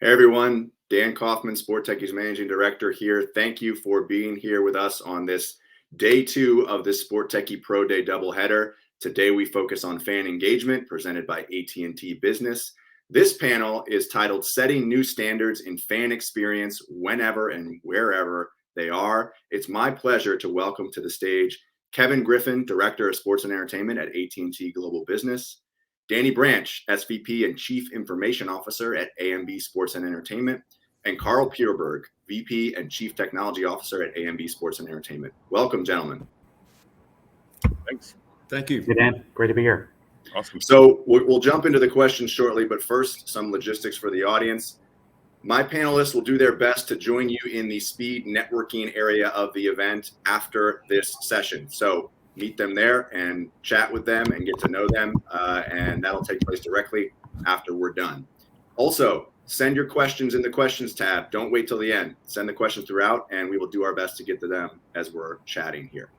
Hey everyone, Dan Kaufman, Sport Techies Managing Director here. Thank you for being here with us on this day 2 of the Sport Techie Pro Day doubleheader. Today we focus on fan engagement presented by AT&T Business. This panel is titled Setting New Standards in Fan Experience Whenever and Wherever They Are. It's my pleasure to welcome to the stage Kevin Griffin, Director of Sports and Entertainment at AT&T Global Business, Danny Branch, SVP and Chief Information Officer at AMB Sports and Entertainment, and Carl Pierberg, VP and Chief Technology Officer at AMB Sports and Entertainment. Welcome, gentlemen. Thanks. Thank you. Good, Dan. Great to be here. Awesome. So we'll jump into the questions shortly, but first, some logistics for the audience. My panelists will do their best to join you in the speed networking area of the event after this session. So meet them there and chat with them and get to know them, and that'll take place directly after we're done. Also, send your questions in the questions tab. Don't wait till the end. Send the questions throughout, and we will do our best to get to them as we're chatting here.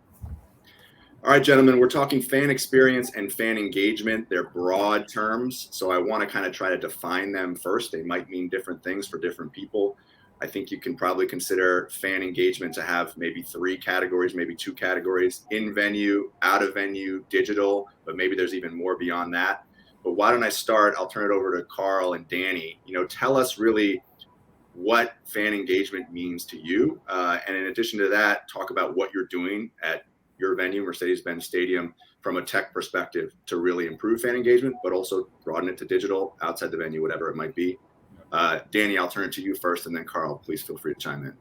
All right, gentlemen, we're talking fan experience and fan engagement. They're broad terms, so I want to kind of try to define them first. They might mean different things for different people. I think you can probably consider fan engagement to have maybe 3 categories, maybe 2 categories: in venue, out of venue, digital, but maybe there's even more beyond that. But why don't I start? I'll turn it over to Carl and Danny. Tell us really what fan engagement means to you. And in addition to that, talk about what you're doing at your venue, Mercedes-Benz Stadium, from a tech perspective to really improve fan engagement, but also broaden it to digital, outside the venue, whatever it might be. Danny, I'll turn it to you first, and then Carl, please feel free to chime in.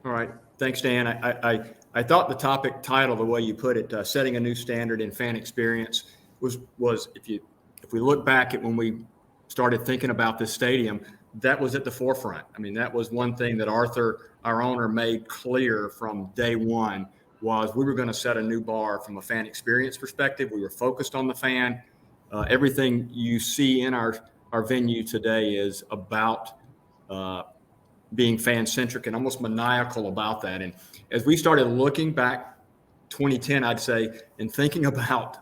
All right. Thanks, Dan. I thought the topic title, the way you put it, setting a new standard in fan experience, was if we look back at when we started thinking about this stadium, that was at the forefront. I mean, that was one thing that Arthur, our owner, made clear from day one, was we were going to set a new bar from a fan experience perspective. We were focused on the fan. Everything you see in our venue today is about being fan-centric and almost maniacal about that. And as we started looking back 2010, I'd say, and thinking about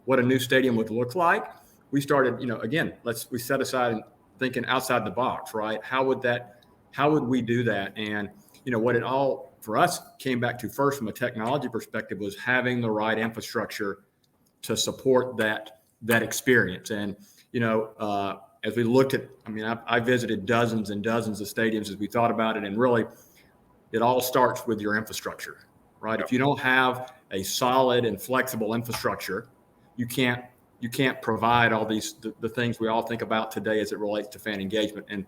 what a new stadium would look like, we started, we set aside and thinking outside the box, right? How would we do that? And, what it all for us came back to first from a technology perspective was having the right infrastructure to support that experience. And, as we looked at, I visited dozens and dozens of stadiums as we thought about it, and really it all starts with your infrastructure, right? If you don't have a solid and flexible infrastructure, you can't provide all the things we all think about today as it relates to fan engagement. And,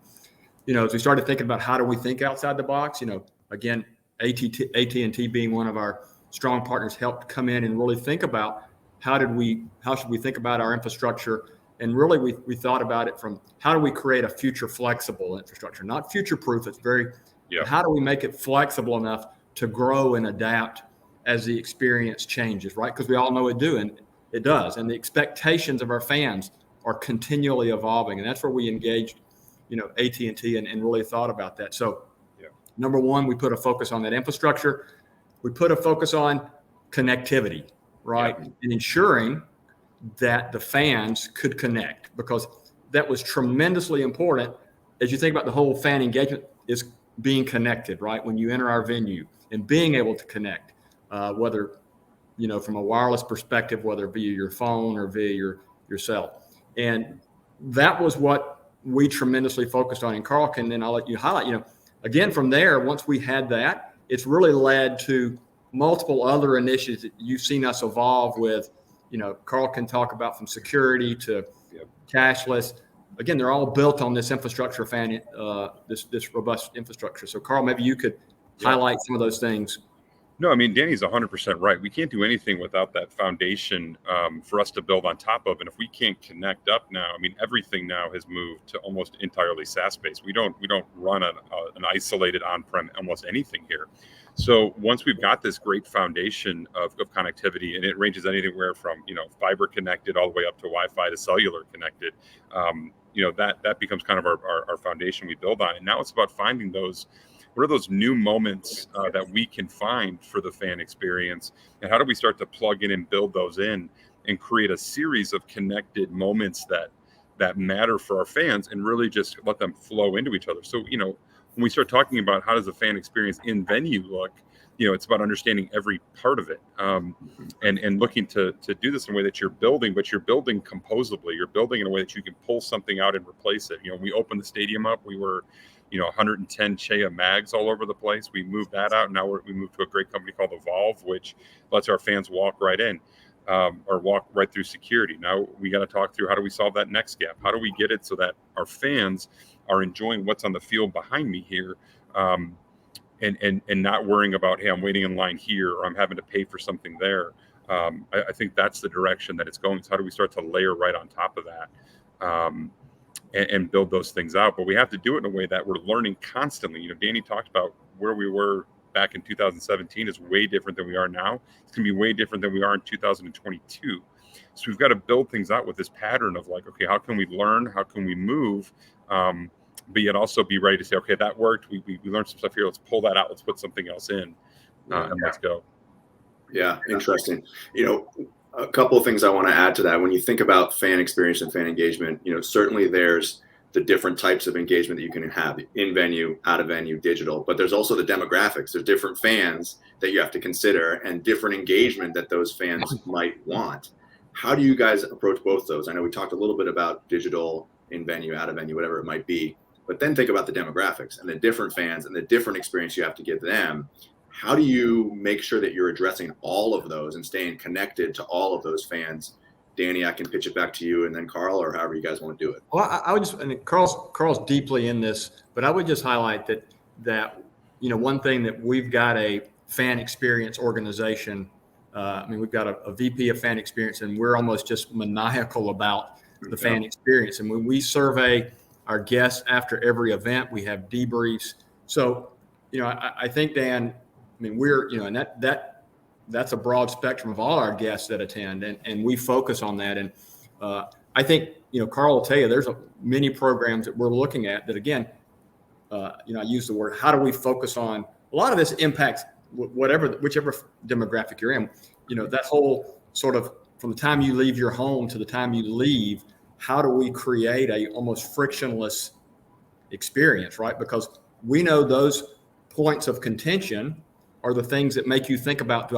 as we started thinking about how do we think outside the box, again, AT&T being one of our strong partners helped come in and really think about how should we think about our infrastructure. And really, we thought about it from how do we create a future flexible infrastructure, not future proof. It's how do we make it flexible enough to grow and adapt as the experience changes, right? Because we all know it does. And the expectations of our fans are continually evolving. And that's where we engaged, AT&T and really thought about that. So number one, we put a focus on that infrastructure. We put a focus on connectivity, right? And ensuring that the fans could connect, because that was tremendously important as you think about the whole fan engagement is being connected, right? When you enter our venue and being able to connect, whether, from a wireless perspective, whether via your phone or via your cell. And that was what we tremendously focused on. And Carl can, then I'll let you highlight, again, from there, once we had that, it's really led to multiple other initiatives that you've seen us evolve with. Carl can talk about from security to cashless. Again, they're all built on this infrastructure, this robust infrastructure. So, Carl, maybe you could highlight some of those things. No, Danny's 100% right. We can't do anything without that foundation for us to build on top of. And if we can't connect up now, everything now has moved to almost entirely SaaS-based. We don't run an isolated on-prem almost anything here. So once we've got this great foundation of connectivity, and it ranges anywhere from fiber connected all the way up to Wi-Fi to cellular connected, that becomes kind of our foundation we build on. And now it's about finding those. What are those new moments that we can find for the fan experience, and how do we start to plug in and build those in and create a series of connected moments that that matter for our fans and really just let them flow into each other. So, when we start talking about how does the fan experience in venue look, it's about understanding every part of it, and looking to do this in a way that you're building, but you're building composably. You're building in a way that you can pull something out and replace it. We opened the stadium up. We were, 110 Chea mags all over the place. We moved that out. Now we moved to a great company called Evolve, which lets our fans walk right in, or walk right through security. Now we got to talk through, how do we solve that next gap? How do we get it so that our fans are enjoying what's on the field behind me here, and not worrying about, hey, I'm waiting in line here, or I'm having to pay for something there. I think that's the direction that it's going. So how do we start to layer right on top of that, and build those things out? But we have to do it in a way that we're learning constantly. Danny talked about where we were back in 2017 is way different than we are now. It's going to be way different than we are in 2022. So we've got to build things out with this pattern of like, okay, how can we learn? How can we move? But yet also be ready to say, okay, that worked. We learned some stuff here. Let's pull that out. Let's put something else in, and let's go. Yeah, interesting. A couple of things I want to add to that. When you think about fan experience and fan engagement, certainly there's the different types of engagement that you can have in venue, out of venue, digital, but there's also the demographics. There's different fans that you have to consider and different engagement that those fans might want. How do you guys approach both those? I know we talked a little bit about digital, in venue, out of venue, whatever it might be, but then think about the demographics and the different fans and the different experience you have to give them. How do you make sure that you're addressing all of those and staying connected to all of those fans? Danny, I can pitch it back to you, and then Carl, or however you guys want to do it. Well, I would just, Carl's deeply in this, but I would just highlight that one thing that we've got a fan experience organization. We've got a VP of fan experience, and we're almost just maniacal about the fan experience. And when we survey our guests after every event, we have debriefs. So, I think, Dan, we're, and that's a broad spectrum of all our guests that attend, and we focus on that. And I think, Carl will tell you, there's many programs that we're looking at that, again, I use the word, how do we focus on? A lot of this impacts whichever demographic you're in. That whole sort of, from the time you leave your home to the time you leave, how do we create a almost frictionless experience, right? Because we know those points of contention are the things that make you think about, do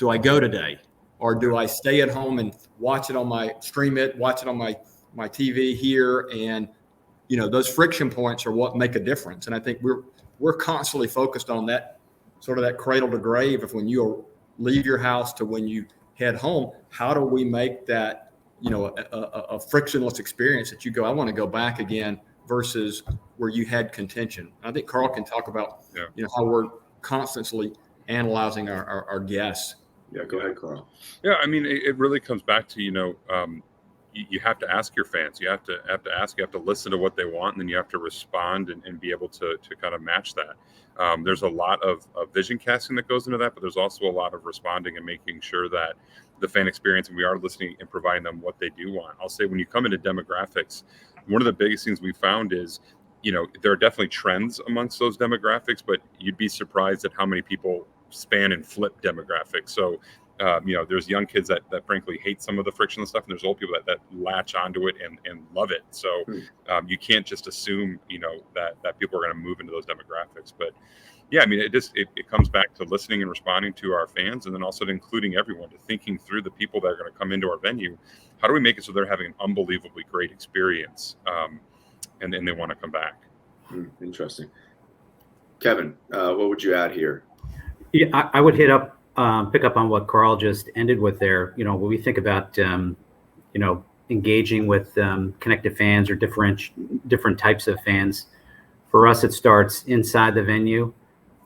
I go today? Or do I stay at home and watch it on watch it on my TV here? And, those friction points are what make a difference. And I think we're constantly focused on that, sort of that cradle to grave of when you leave your house to when you head home. How do we make that, a frictionless experience that you go, I want to go back again, versus where you had contention? I think Carl can talk about, how we're constantly analyzing our guests. Yeah, go ahead, Carl. Yeah, it really comes back to, you have to ask your fans. You have to ask. You have to listen to what they want, and then you have to respond and be able to kind of match that. There's a lot of vision casting that goes into that, but there's also a lot of responding and making sure that the fan experience, and we are listening and providing them what they do want. I'll say, when you come into demographics, one of the biggest things we found is, there are definitely trends amongst those demographics, but you'd be surprised at how many people span and flip demographics. So, there's young kids that frankly hate some of the frictionless stuff, and there's old people that latch onto it and love it. So you can't just assume, that people are going to move into those demographics. But yeah, it comes back to listening and responding to our fans, and then also to including everyone, to thinking through the people that are going to come into our venue. How do we make it so they're having an unbelievably great experience, and then they want to come back? Interesting. Kevin, what would you add here? Yeah, I would pick up on what Carl just ended with there. When we think about, engaging with connected fans or different types of fans, for us, it starts inside the venue,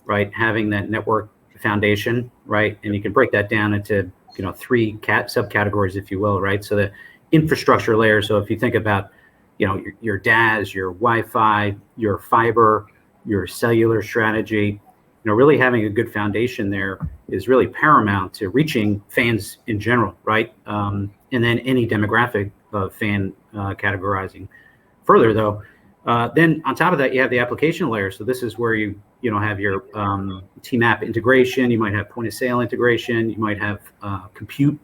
right? Having that network foundation, right? And you can break that down into, 3 subcategories, if you will, right? So the infrastructure layer. So if you think about, your DAS, your Wi-Fi, your fiber, your cellular strategy, really having a good foundation there is really paramount to reaching fans in general, right? And then any demographic of fan categorizing. Further, though, then on top of that, you have the application layer. So this is where you have your team app integration. You might have point of sale integration. You might have compute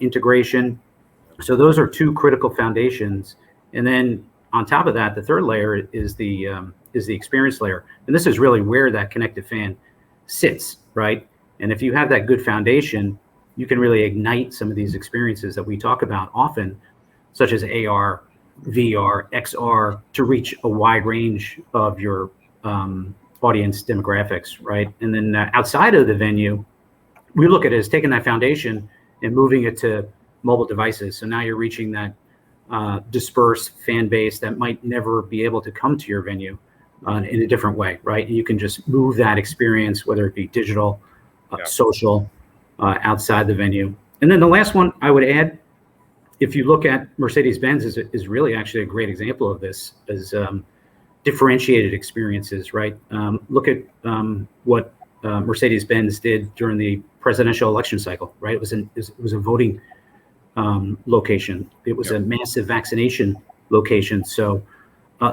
integration. So those are two critical foundations. And then on top of that, the third layer is the experience layer. And this is really where that connected fan sits, right? And if you have that good foundation, you can really ignite some of these experiences that we talk about often, such as AR, VR, XR, to reach a wide range of your audience demographics, right? And then outside of the venue, we look at it as taking that foundation and moving it to mobile devices. So now you're reaching that dispersed fan base that might never be able to come to your venue in a different way, right? And you can just move that experience, whether it be digital, social, outside the venue. And then the last one I would add, if you look at Mercedes-Benz, is really actually a great example of this, is differentiated experiences, right? Look at what Mercedes-Benz did during the presidential election cycle, right? It was a voting location. It was a massive vaccination location. So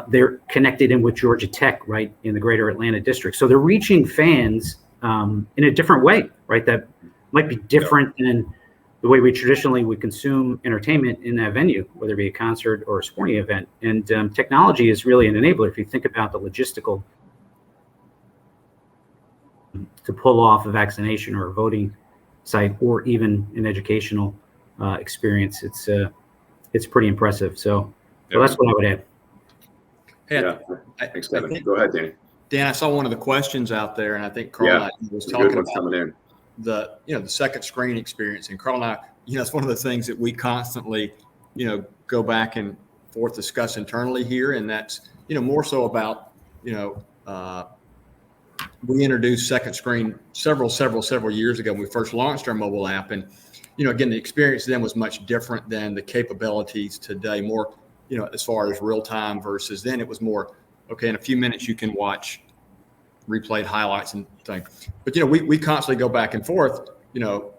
they're connected in with Georgia Tech, right, in the greater Atlanta district. So they're reaching fans in a different way, right? That might be different than the way we traditionally would consume entertainment in that venue, whether it be a concert or a sporting event. And technology is really an enabler. If you think about the logistical to pull off a vaccination or a voting site, or even an educational experience, it's pretty impressive. So that's what I would add. Hey, Thanks, Kevin. Go ahead, Danny. Dan, I saw one of the questions out there, and I think Carl was talking about coming in. the second screen experience. And Carl and I, it's one of the things that we constantly, go back and forth discuss internally here. And that's, more so about, we introduced second screen several years ago when we first launched our mobile app. And, again, the experience then was much different than the capabilities today, more, as far as real time versus then it was more, okay, in a few minutes you can watch replayed highlights and things. But, we constantly go back and forth,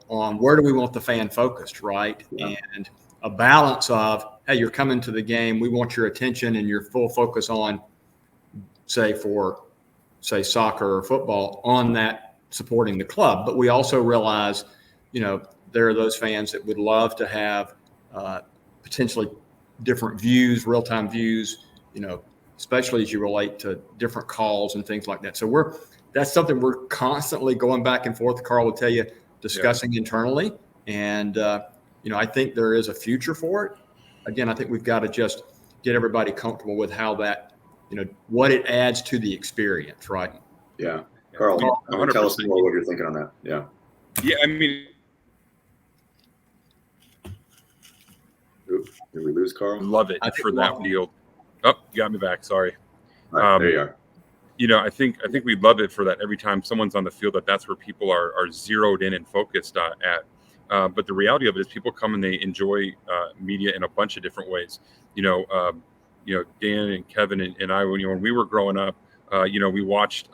on where do we want the fan focused, right? Yeah. And a balance of, hey, you're coming to the game, we want your attention and your full focus on, say soccer or football, on that supporting the club. But we also realize, there are those fans that would love to have potentially different views, real-time views, especially as you relate to different calls and things like that. So that's something we're constantly going back and forth. Carl will tell you, discussing internally. And, I think there is a future for it. Again, I think we've got to just get everybody comfortable with how that, what it adds to the experience, right? Yeah. Carl, tell us more what you're thinking on that. Yeah. Yeah, I mean, did we lose Carl? Love it for that field. Oh, you got me back. Sorry. Right, there you are. I think we love it for that every time someone's on the field, that's where people are zeroed in and focused at. But the reality of it is people come and they enjoy media in a bunch of different ways. Dan and Kevin and I, when we were growing up, we watched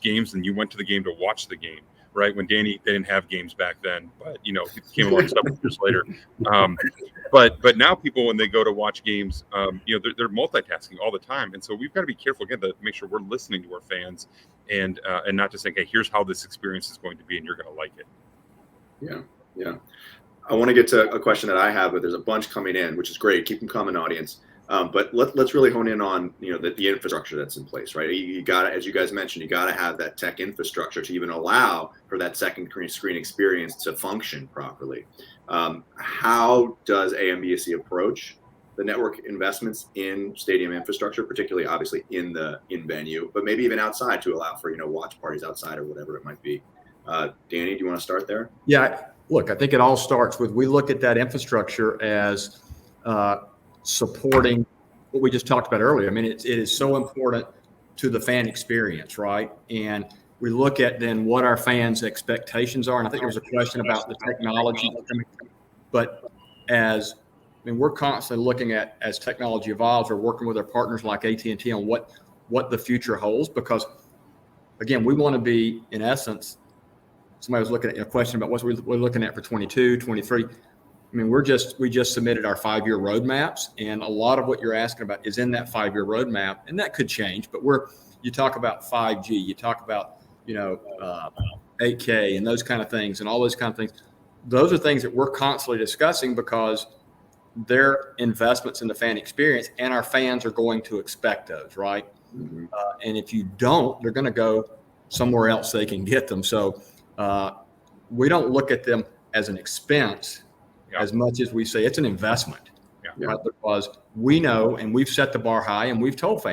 games, and you went to the game to watch the game, right? When they didn't have games back then, but it came along several years later. But now people, when they go to watch games, they're multitasking all the time, and so we've got to be careful again to make sure we're listening to our fans and not just saying, hey, here's how this experience is going to be, and you're going to like it. Yeah. I want to get to a question that I have, but there's a bunch coming in, which is great. Keep them coming, audience. But let's really hone in on the infrastructure that's in place, right? You got to, as you guys mentioned, you got to have that tech infrastructure to even allow for that second screen experience to function properly. How does AMBSC approach the network investments in stadium infrastructure, particularly obviously in venue, but maybe even outside to allow for watch parties outside or whatever it might be? Danny, do you want to start there? Yeah, look, I think it all starts with, we look at that infrastructure as supporting what we just talked about earlier. I mean, it is so important to the fan experience, right? And we look at then what our fans' expectations are. And I think there was a question about the technology, but we're constantly looking at, as technology evolves, we're working with our partners like AT&T on what the future holds, because again, we want to be, in essence, somebody was looking at a question about what we're looking at for 22, 23. I mean, we just submitted our 5-year roadmaps, and a lot of what you're asking about is in that 5-year roadmap, and that could change. But you talk about 5G, you talk about 8K and those kind of things, and all those kind of things. Those are things that we're constantly discussing, because their investments in the fan experience, and our fans are going to expect those, right? Mhm. And if you don't, they're going to go somewhere else they can get them. So we don't look at them as an expense as much as we say it's an investment, right? Because we know, and we've set the bar high, and we've told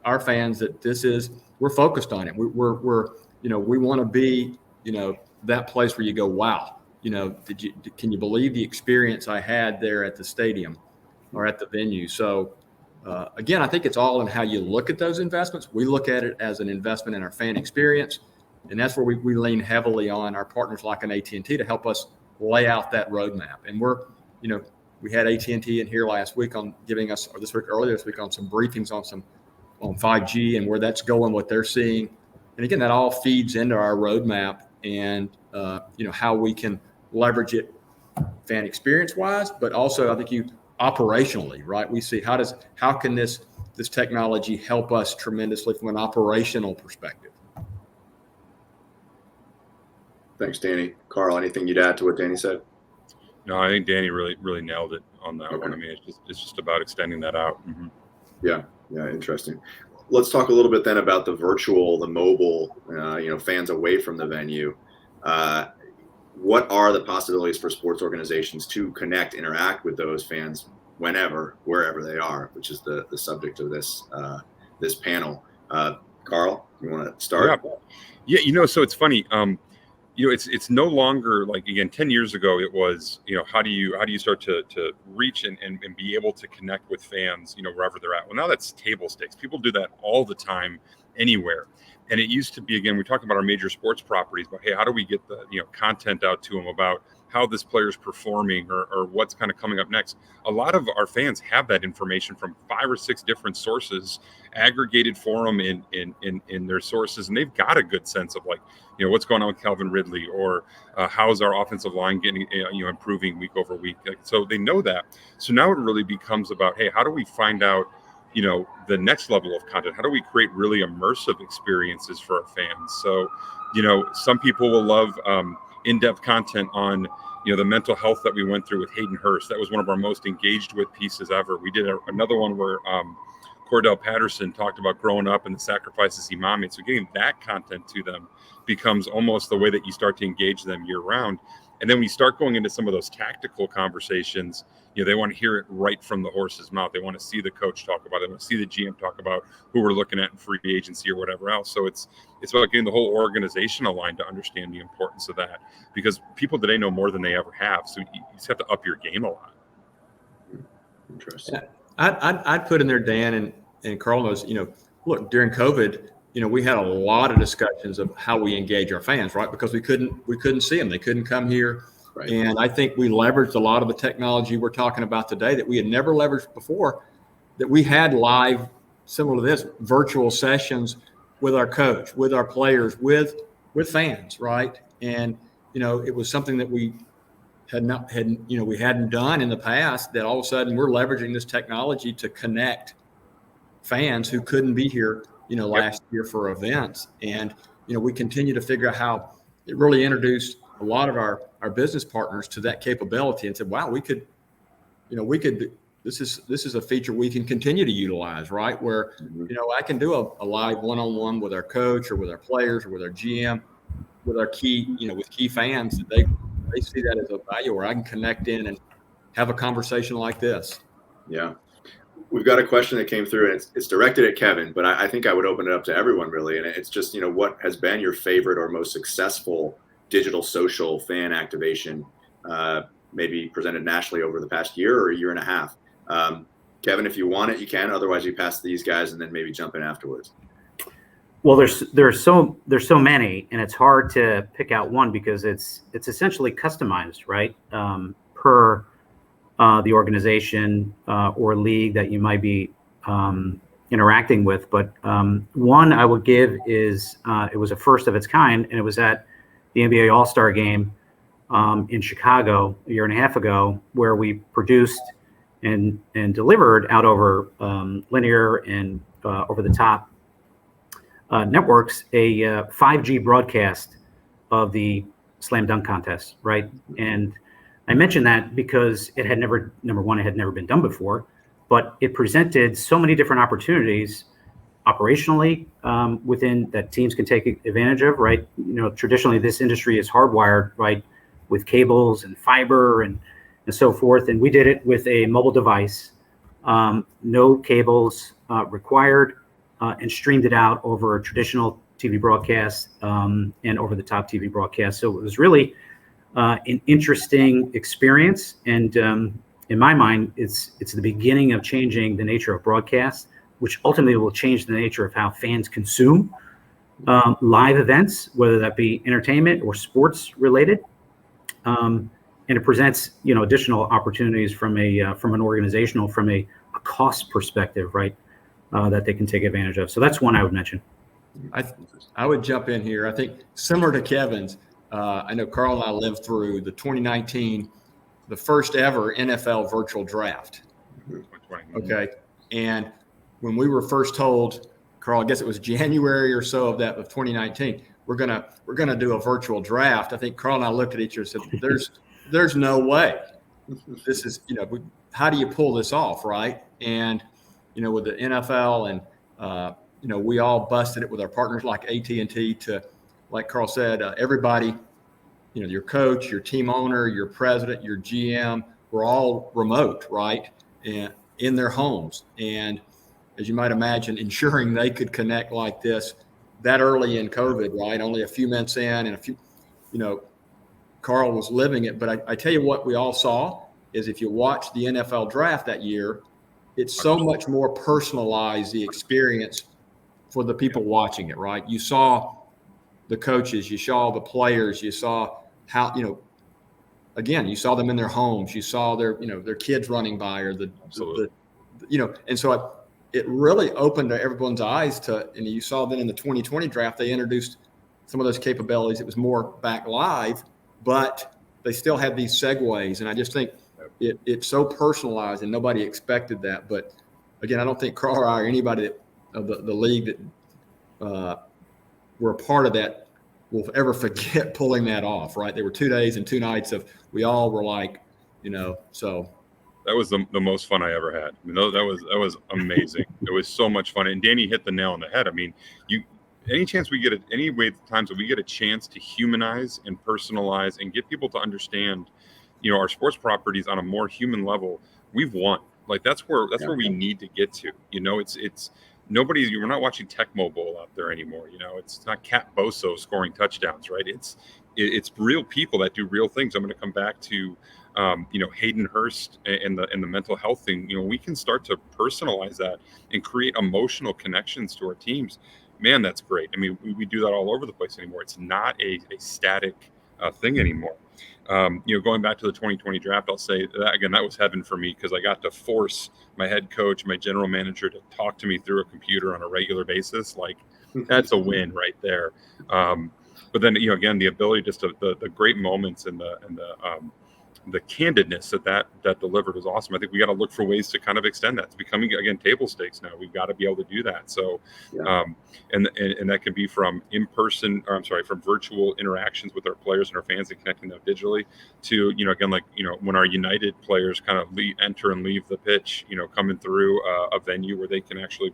our fans that we're focused on it. We're we want to be, that place where you go, wow, can you believe the experience I had there at the stadium or at the venue? So again, I think it's all in how you look at those investments. We look at it as an investment in our fan experience, and that's where we lean heavily on our partners like an AT&T to help us lay out that roadmap. And we had AT&T in here last week on giving us, or earlier this week, on some briefings on 5G and where that's going, what they're seeing. And again, that all feeds into our roadmap and how we can leverage it fan experience wise, but also I think operationally, right? We see how can this technology help us tremendously from an operational perspective. Thanks, Danny. Carl, anything you'd add to what Danny said? No, I think Danny really nailed it on that one. I mean, it's just about extending that out. Mm-hmm. Yeah, interesting. Let's talk a little bit then about the mobile, fans away from the venue. What are the possibilities for sports organizations to connect, interact with those fans whenever, wherever they are, which is the subject of this panel. Carl, you want to start? Yeah. So it's funny. It's no longer like, again, 10 years ago, it was, how do you start to reach and be able to connect with fans, wherever they're at. Well, now that's table stakes. People do that all the time, anywhere. And it used to be, again, we talk about our major sports properties, but hey, how do we get the content out to them about how this player's performing or what's kind of coming up next? A lot of our fans have that information from 5 or 6 different sources, aggregated for them in their sources, and they've got a good sense of what's going on with Calvin Ridley, or how's our offensive line getting improving week over week. So they know that. So now it really becomes about, hey, how do we find out the next level of content? How do we create really immersive experiences for our fans? So, some people will love in-depth content on, the mental health that we went through with Hayden Hurst. That was one of our most engaged with pieces ever. We did another one where Cordell Patterson talked about growing up and the sacrifices he made. So getting that content to them becomes almost the way that you start to engage them year round. And then we start going into some of those tactical conversations. They want to hear it right from the horse's mouth. They want to see the coach talk about it. They want to see the GM talk about who we're looking at in free agency or whatever else. So it's about getting the whole organization aligned to understand the importance of that, because people today know more than they ever have. So you just have to up your game a lot. Interesting. I'd put in there, Dan and Carl knows, look, during COVID, we had a lot of discussions of how we engage our fans, right? Because we couldn't see them. They couldn't come here. Right. And I think we leveraged a lot of the technology we're talking about today that we had never leveraged before, that we had live, similar to this, virtual sessions with our coach, with our players, with fans, right? And, it was something that we we hadn't done in the past, that all of a sudden we're leveraging this technology to connect fans who couldn't be here, last year for events. And, we continue to figure out how it really introduced a lot of our business partners to that capability and said, wow, this is a feature we can continue to utilize, right? Where, I can do a live one-on-one with our coach or with our players or with our GM, with our with key fans, that they see that as a value where I can connect in and have a conversation like this. Yeah. We've got a question that came through, and it's directed at Kevin, but I think I would open it up to everyone, really. And it's just, what has been your favorite or most successful digital social fan activation, maybe presented nationally over the past year or a year and a half? Kevin, if you want it, you can. Otherwise, you pass these guys and then maybe jump in afterwards. Well, there's so many, and it's hard to pick out one because it's essentially customized, right? Per the organization or league that you might be interacting with. But one I would give is it was a first of its kind, and it was at the NBA All-Star Game in Chicago a year and a half ago, where we produced and delivered out over linear and over-the-top networks a 5G broadcast of the slam dunk contest, right? And I mentioned that because it had never, number one, it had never been done before, but it presented so many different opportunities operationally within that teams can take advantage of, right? Traditionally this industry is hardwired, right, with cables and fiber and so forth. And we did it with a mobile device, no cables required, and streamed it out over a traditional TV broadcast and over the top TV broadcast. So it was really an interesting experience. And in my mind, it's the beginning of changing the nature of broadcast, which ultimately will change the nature of how fans consume live events, whether that be entertainment or sports related. And it presents, additional opportunities from an organizational, from a cost perspective, right, that they can take advantage of. So that's one I would mention. I would jump in here. I think similar to Kevin's, I know Carl and I lived through the 2019, the first ever NFL virtual draft. Okay. And when we were first told, Carl, I guess it was January or so of 2019, we're gonna do a virtual draft. I think Carl and I looked at each other and said, there's no way. This is, how do you pull this off, right? And with the NFL and we all busted it with our partners like AT&T to, like Carl said, everybody, your coach, your team owner, your president, your GM, we're all remote, right? And in their homes. And as you might imagine, ensuring they could connect like this that early in COVID, right? Only a few months in and a few, Carl was living it. But I tell you what we all saw is if you watch the NFL draft that year, it's so much more personalized, the experience for the people watching it, right? You saw the coaches, you saw the players, you saw how, again, you saw them in their homes, you saw their kids running by or and so it really opened everyone's eyes to, and you saw then in the 2020 draft, they introduced some of those capabilities. It was more back live, but they still had these segues. And I just think it's so personalized and nobody expected that. But again, I don't think Carl or I or anybody of the league that were a part of that will ever forget pulling that off, right? There were 2 days and 2 nights of, we all were like, so. That was the most fun I ever had. I mean, that was amazing. It was so much fun. And Danny hit the nail on the head. I mean, times that we get a chance to humanize and personalize and get people to understand, our sports properties on a more human level, we've won. Like that's where we need to get to. It's we're not watching Tecmo Bowl out there anymore. It's not Cat Boso scoring touchdowns, right? It's real people that do real things. I'm going to come back to Hayden Hurst and the mental health thing. We can start to personalize that and create emotional connections to our teams. Man, that's great. I mean, we do that all over the place anymore. It's not a static thing anymore. Going back to the 2020 draft, I'll say that again, that was heaven for me because I got to force my head coach, my general manager to talk to me through a computer on a regular basis. Like that's a win right there. But then, again, the ability just to the great moments and the candidness that delivered was awesome. I think we got to look for ways to kind of extend that. It's becoming, again, table stakes now. We've got to be able to do that. So, and that can be from from virtual interactions with our players and our fans and connecting them digitally to, again, when our United players kind of enter and leave the pitch, coming through a venue where they can actually,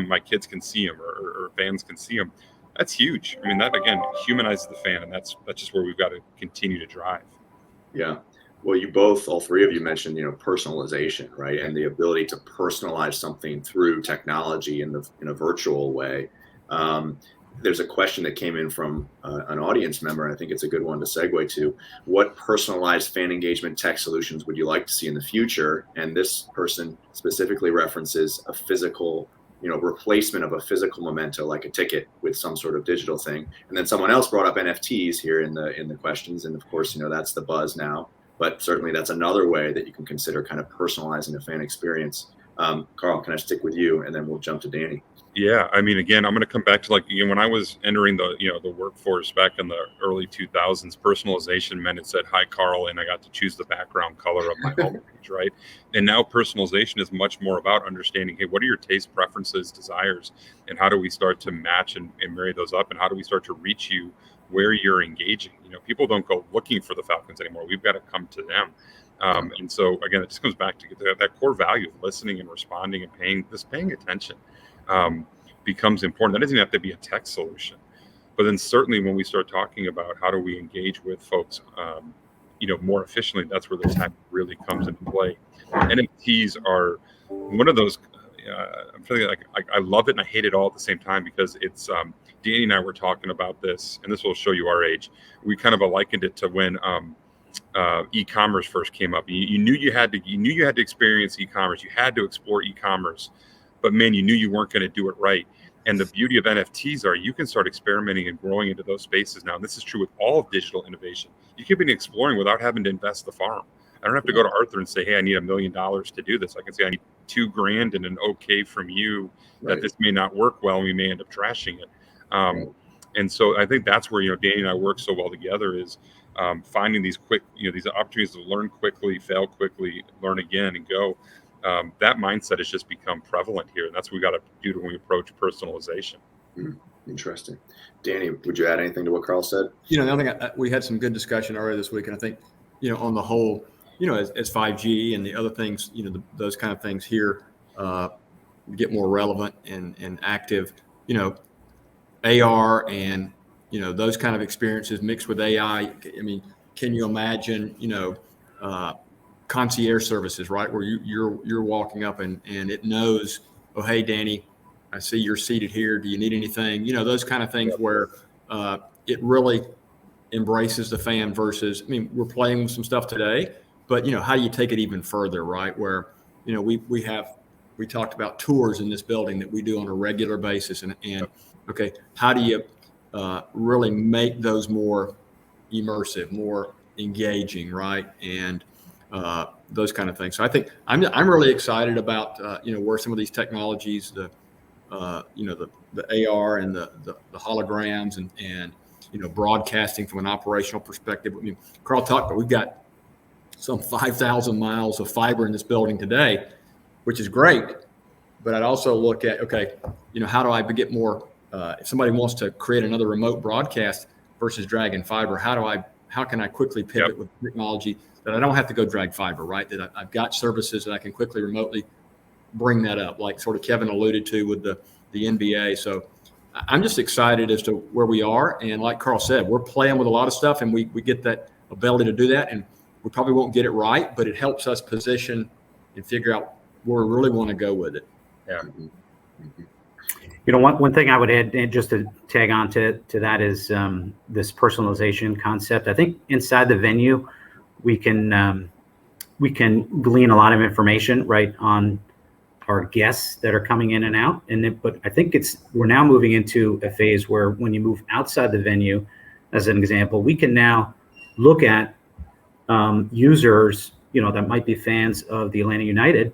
my kids can see them or fans can see them. That's huge. I mean, that, again, humanizes the fan, and that's just where we've got to continue to drive. Yeah. Well, all three of you mentioned, personalization, right? And the ability to personalize something through technology in a virtual way. There's a question that came in from an audience member. I think it's a good one to segue to. What personalized fan engagement tech solutions would you like to see in the future? And this person specifically references a physical, replacement of a physical memento, like a ticket with some sort of digital thing. And then someone else brought up NFTs here in the questions. And of course, that's the buzz now. But certainly that's another way that you can consider kind of personalizing a fan experience. Carl, can I stick with you? And then we'll jump to Danny. Yeah, I mean, again, I'm going to come back to when I was entering the workforce back in the early 2000s, personalization meant it said, "Hi, Carl," and I got to choose the background color of my homepage, right? And now personalization is much more about understanding, hey, what are your taste preferences, desires, and how do we start to match and marry those up, and how do we start to reach you where you're engaging. People don't go looking for the Falcons anymore. We've got to come to them. And so again, it just comes back to that core value of listening and responding and paying attention becomes important. That doesn't have to be a tech solution, but then certainly when we start talking about how do we engage with folks, more efficiently, that's where the tech really comes into play. NFTs are one of those. I'm feeling like I love it and I hate it all at the same time, because it's Danny and I were talking about this, and this will show you our age. We kind of likened it to when e-commerce first came up. You knew you had to experience e-commerce. You had to explore e-commerce, but man, you knew you weren't going to do it right. And the beauty of NFTs are you can start experimenting and growing into those spaces now. And this is true with all of digital innovation. You can be exploring without having to invest the farm. I don't have to go to Arthur and say, hey, I need $1 million to do this. I can say I need $2,000 and an okay from you that this may not work well. And we may end up trashing it. And so I think that's where, Danny and I work so well together is finding these quick, these opportunities to learn quickly, fail quickly, learn again and go. That mindset has just become prevalent here. And that's what we got to do when we approach personalization. Interesting. Danny, would you add anything to what Carl said? The other thing, we had some good discussion earlier this week. And I think, on the whole, as 5G and the other things, those kind of things here get more relevant and active, AR and, those kind of experiences mixed with AI. I mean, can you imagine, concierge services, right? Where you're walking up and it knows, oh, hey, Danny, I see you're seated here. Do you need anything? Those kind of things where it really embraces the fan versus, we're playing with some stuff today, but how do you take it even further, right? Where, we talked about tours in this building that we do on a regular basis and okay, how do you really make those more immersive, more engaging, right? And those kind of things. So I think I'm really excited about where some of these technologies, the AR and the holograms and broadcasting from an operational perspective. Carl talked about we've got some 5,000 miles of fiber in this building today, which is great. But I'd also look at, okay, how do I get more? If somebody wants to create another remote broadcast versus dragging fiber, how can I quickly pivot with technology that I don't have to go drag fiber, right? That I've got services that I can quickly remotely bring that up, like sort of Kevin alluded to with the NBA. So I'm just excited as to where we are. And like Carl said, we're playing with a lot of stuff and we get that ability to do that. And we probably won't get it right, but it helps us position and figure out where we really want to go with it. Yeah. One thing I would add, and just to tag on to that, is this personalization concept. I think inside the venue, we can glean a lot of information, right, on our guests that are coming in and out. But I think we're now moving into a phase where when you move outside the venue, as an example, we can now look at users, that might be fans of the Atlanta United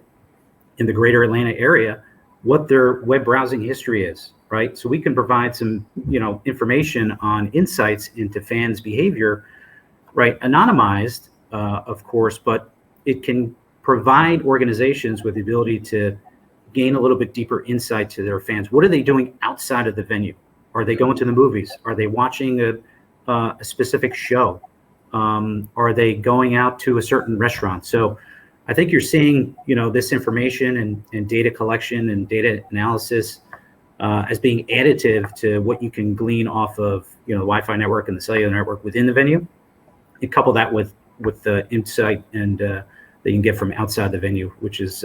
in the greater Atlanta area, what their web browsing history is, right? So we can provide some, information on insights into fans' behavior, right? Anonymized, of course, but it can provide organizations with the ability to gain a little bit deeper insight to their fans. What are they doing outside of the venue? Are they going to the movies? Are they watching a specific show? Are they going out to a certain restaurant? So I think you're seeing, this information and data collection and data analysis as being additive to what you can glean off of, the Wi-Fi network and the cellular network within the venue. You couple that with the insight and that you can get from outside the venue, which is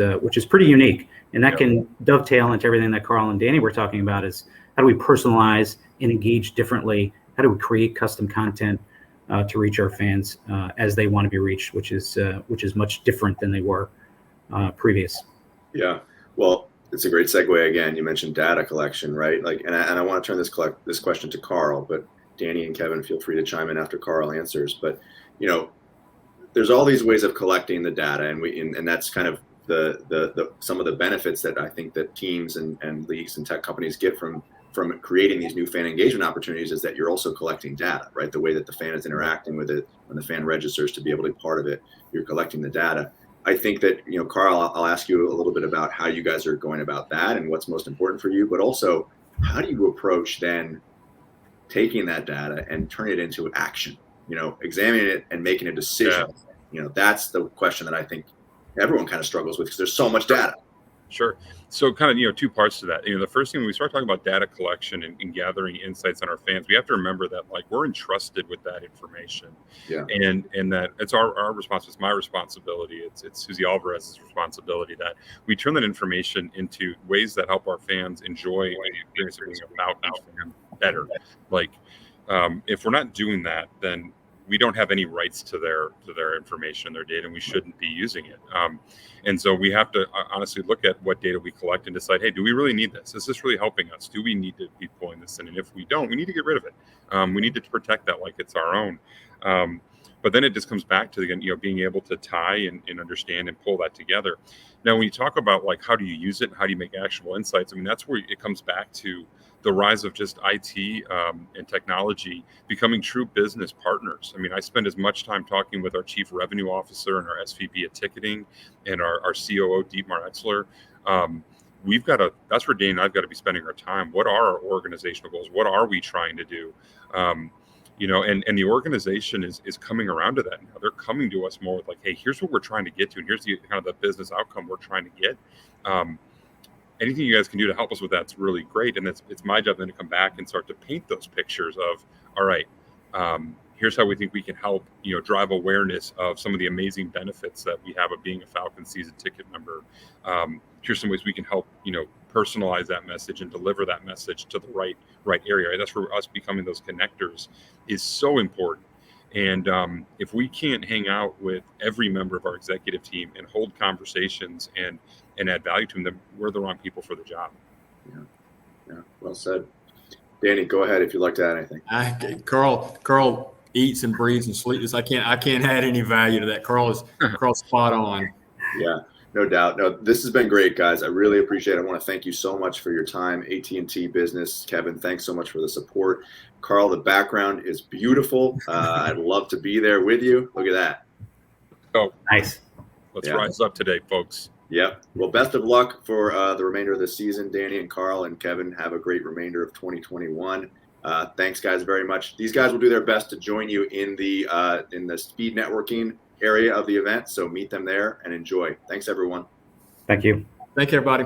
pretty unique. And that can dovetail into everything that Carl and Danny were talking about, is how do we personalize and engage differently? How do we create custom content to reach our fans as they want to be reached, which is much different than they were previous. Yeah, well, it's a great segue. Again, you mentioned data collection, right? And I want to turn this question to Carl, but Danny and Kevin, feel free to chime in after Carl answers. But there's all these ways of collecting the data, and that's kind of the some of the benefits that I think that teams and leagues and tech companies get from creating these new fan engagement opportunities, is that you're also collecting data, right? The way that the fan is interacting with it, when the fan registers to be able to be part of it, you're collecting the data. I think that, Carl, I'll ask you a little bit about how you guys are going about that and what's most important for you, but also how do you approach then taking that data and turning it into action, examining it and making a decision. That's the question that I think everyone kind of struggles with because there's so much data. Sure. So kind of, two parts to that. The first thing, when we start talking about data collection and gathering insights on our fans, we have to remember that we're entrusted with that information. Yeah. And that it's our responsibility. It's my responsibility. It's Susie Alvarez's responsibility that we turn that information into ways that help our fans enjoy the experience of being a Falcons fan better. If we're not doing that, then we don't have any rights to their information, their data, and we shouldn't be using it. And so we have to honestly look at what data we collect and decide, hey, do we really need this? Is this really helping us? Do we need to be pulling this in? And if we don't, we need to get rid of it. We need to protect that like it's our own. But then it just comes back to, again, being able to tie and understand and pull that together. Now, when you talk about how do you use it and how do you make actionable insights, that's where it comes back to the rise of just IT and technology becoming true business partners. I spend as much time talking with our chief revenue officer and our SVP at ticketing and our COO, Dietmar Exler. That's where Dane and I've got to be spending our time. What are our organizational goals? What are we trying to do? And the organization is coming around to that now. They're coming to us more with hey, here's what we're trying to get to, and here's the kind of the business outcome we're trying to get. Anything you guys can do to help us with that's really great. And it's my job then to come back and start to paint those pictures of, all right, here's how we think we can help, drive awareness of some of the amazing benefits that we have of being a Falcons season ticket member. Here's some ways we can help, personalize that message and deliver that message to the right area. Right? That's where us becoming those connectors is so important. And if we can't hang out with every member of our executive team and hold conversations and add value to them, then we're the wrong people for the job. Yeah. Well said. Danny, go ahead if you'd like to add anything. Carl eats and breathes and sleeps. I can't add any value to that. Carl's spot on. Yeah, no doubt. No, this has been great, guys. I really appreciate it. I want to thank you so much for your time. AT&T Business, Kevin, thanks so much for the support. Carl, the background is beautiful. I'd love to be there with you. Look at that. Oh, nice. Let's rise up today, folks. Yep. Well, best of luck for the remainder of the season. Danny and Carl and Kevin, have a great remainder of 2021. Thanks, guys, very much. These guys will do their best to join you in the speed networking area of the event. So meet them there and enjoy. Thanks, everyone. Thank you. Thank you, everybody.